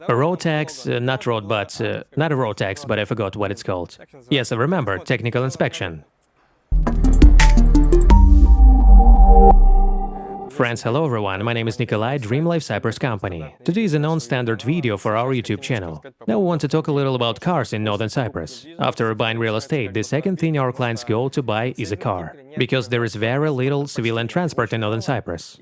A road tax, not road, but not a road tax, but I forgot what it's called. Yes, I remember, technical inspection. Friends, hello everyone, my name is Nikolai, Dream Life Cyprus company. Today is a non-standard video for our YouTube channel. Now we want to talk a little about cars in Northern Cyprus. After buying real estate, the second thing our clients go to buy is a car, because there is very little civilian transport in Northern Cyprus.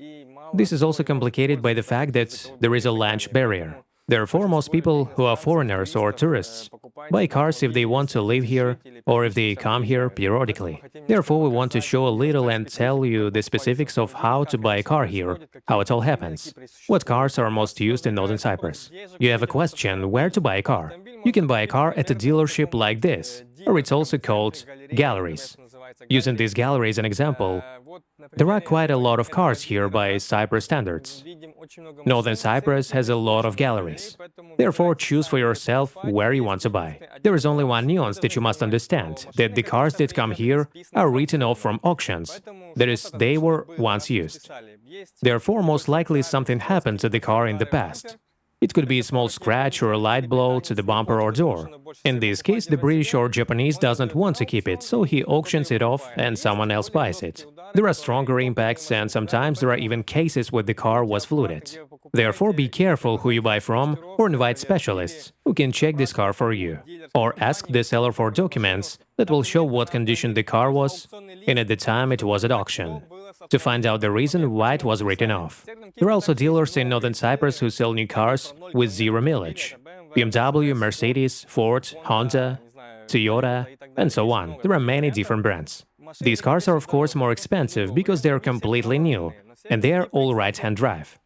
This is also complicated by the fact that there is a language barrier. Therefore, most people who are foreigners or tourists buy cars if they want to live here or if they come here periodically. Therefore, we want to show a little and tell you the specifics of how to buy a car here, how it all happens, what cars are most used in Northern Cyprus. You have a question where to buy a car. You can buy a car at a dealership like this, or it's also called galleries. Using this gallery as an example, there are quite a lot of cars here by Cyprus standards. Northern Cyprus has a lot of galleries. Therefore, choose for yourself where you want to buy. There is only one nuance that you must understand, that the cars that come here are written off from auctions. That is, they were once used. Therefore, most likely something happened to the car in the past. It could be a small scratch or a light blow to the bumper or door. In this case, the British or Japanese doesn't want to keep it, so he auctions it off and someone else buys it. There are stronger impacts and sometimes there are even cases where the car was flooded. Therefore, be careful who you buy from or invite specialists who can check this car for you. Or ask the seller for documents that will show what condition the car was and at the time it was at auction, to find out the reason why it was written off. There are also dealers in Northern Cyprus who sell new cars with zero mileage. BMW, Mercedes, Ford, Honda, Toyota, and so on. There are many different brands. These cars are of course more expensive because they are completely new, and they are all right-hand drive.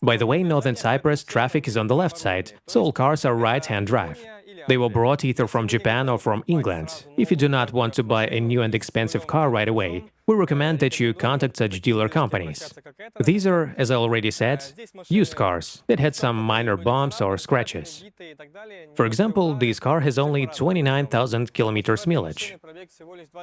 By the way, in Northern Cyprus, traffic is on the left side, so all cars are right-hand drive. They were brought either from Japan or from England. If you do not want to buy a new and expensive car right away, we recommend that you contact such dealer companies. These are, as I already said, used cars that had some minor bumps or scratches. For example, this car has only 29,000 kilometers mileage.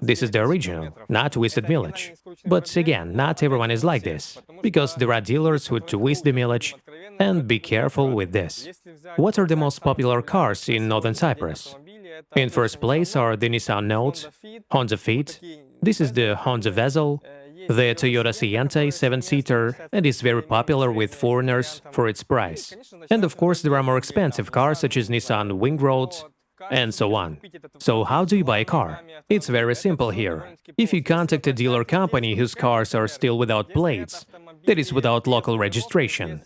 This is the original, not twisted mileage. But again, not everyone is like this, because there are dealers who twist the mileage, and be careful with this. What are the most popular cars in Northern Cyprus? In first place are the Nissan Note, Honda Fit, this is the Honda Vezel, the Toyota Sienta 7-seater, and is very popular with foreigners for its price. And of course there are more expensive cars such as Nissan Wingroad, and so on. So how do you buy a car? It's very simple here. If you contact a dealer company whose cars are still without plates, that is without local registration.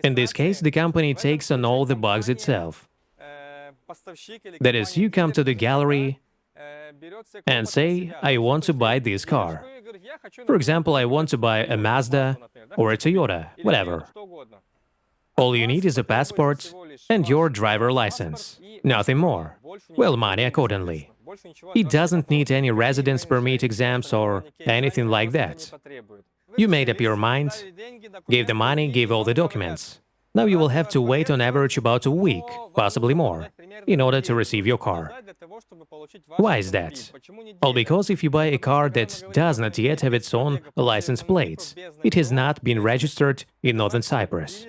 In this case, the company takes on all the bugs itself. That is, you come to the gallery and say, I want to buy this car. For example, I want to buy a Mazda or a Toyota, whatever. All you need is a passport and your driver license. Nothing more. Well, money accordingly. It doesn't need any residence permit exams or anything like that. You made up your mind, gave the money, gave all the documents. Now you will have to wait on average about a week, possibly more, in order to receive your car. Why is that? Well, because if you buy a car that does not yet have its own license plates, it has not been registered in Northern Cyprus.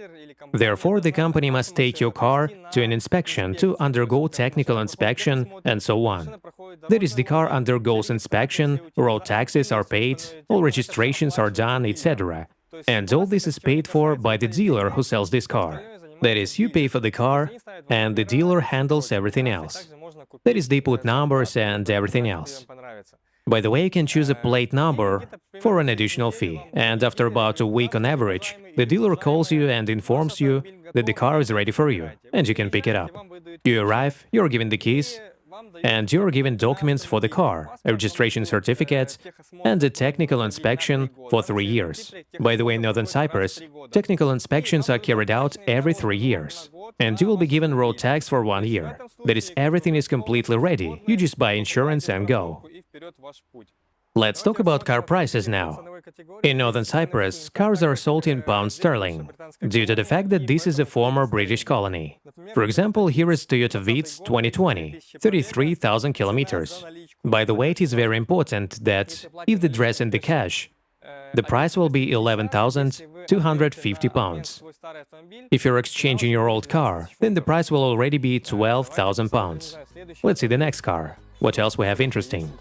Therefore, the company must take your car to an inspection to undergo technical inspection and so on. That is, the car undergoes inspection, road taxes are paid, all registrations are done, etc. And all this is paid for by the dealer who sells this car. That is, you pay for the car, and the dealer handles everything else. That is, they put numbers and everything else. By the way, you can choose a plate number for an additional fee, and after about a week on average, the dealer calls you and informs you that the car is ready for you, and you can pick it up. You arrive, you're given the keys, and you're given documents for the car, a registration certificate, and a technical inspection for 3 years. By the way, in Northern Cyprus, technical inspections are carried out every 3 years, and you will be given road tax for 1 year. That is, everything is completely ready, you just buy insurance and go. Let's talk about car prices now. In Northern Cyprus, cars are sold in pounds sterling, due to the fact that this is a former British colony. For example, here is Toyota Vitz 2020, 33,000 kilometers. By the way, it is very important that if they dress in the cash, The price will be £11,250. If you're exchanging your old car, then the price will already be £12,000. Let's see the next car. What else we have interesting?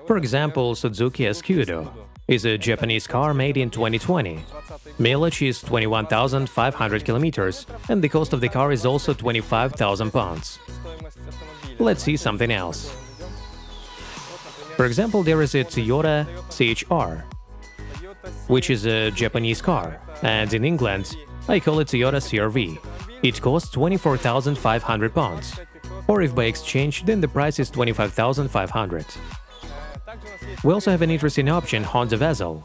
For example, Suzuki Escudo is a Japanese car made in 2020. Mileage is 21,500 kilometers, and the cost of the car is also £25,000. Let's see something else. For example, there is a Toyota CHR, which is a Japanese car, and in England, I call it Toyota CR-V. It costs £24,500. Or if by exchange, then the price is £25,500. We also have an interesting option, Honda Vezel,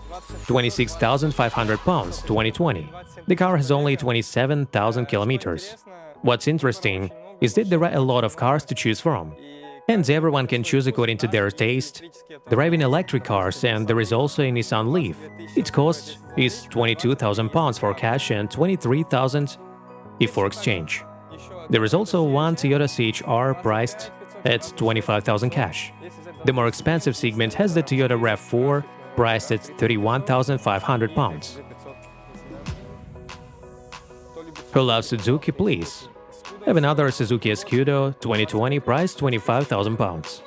£26,500, 2020. The car has only 27,000 kilometers. What's interesting is that there are a lot of cars to choose from, and everyone can choose according to their taste. There are even electric cars, and there is also a Nissan Leaf. Its cost is £22,000 for cash and £23,000 if for exchange. There is also one Toyota CHR priced at £25,000 cash. The more expensive segment has the Toyota RAV4 priced at £31,500. Who loves Suzuki, please? I have another Suzuki Escudo 2020 priced £25,000.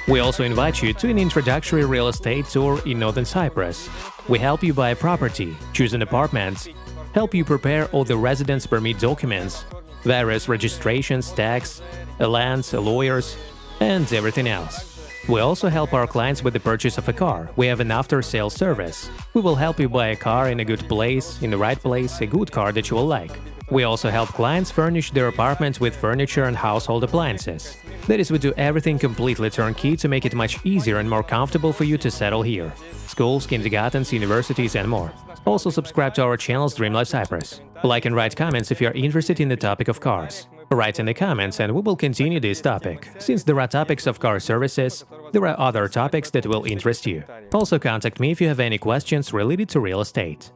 We also invite you to an introductory real estate tour in Northern Cyprus. We help you buy a property, choose an apartment, help you prepare all the residence permit documents, various registrations, tax, lands, lawyers, and everything else. We also help our clients with the purchase of a car. We have an after-sales service. We will help you buy a car in a good place, in the right place, a good car that you will like. We also help clients furnish their apartments with furniture and household appliances. That is, we do everything completely turnkey to make it much easier and more comfortable for you to settle here. Schools, kindergartens, universities, and more. Also subscribe to our channels Dream Life Cyprus. Like and write comments if you are interested in the topic of cars. Write in the comments and we will continue this topic. Since there are topics of car services, there are other topics that will interest you. Also contact me if you have any questions related to real estate.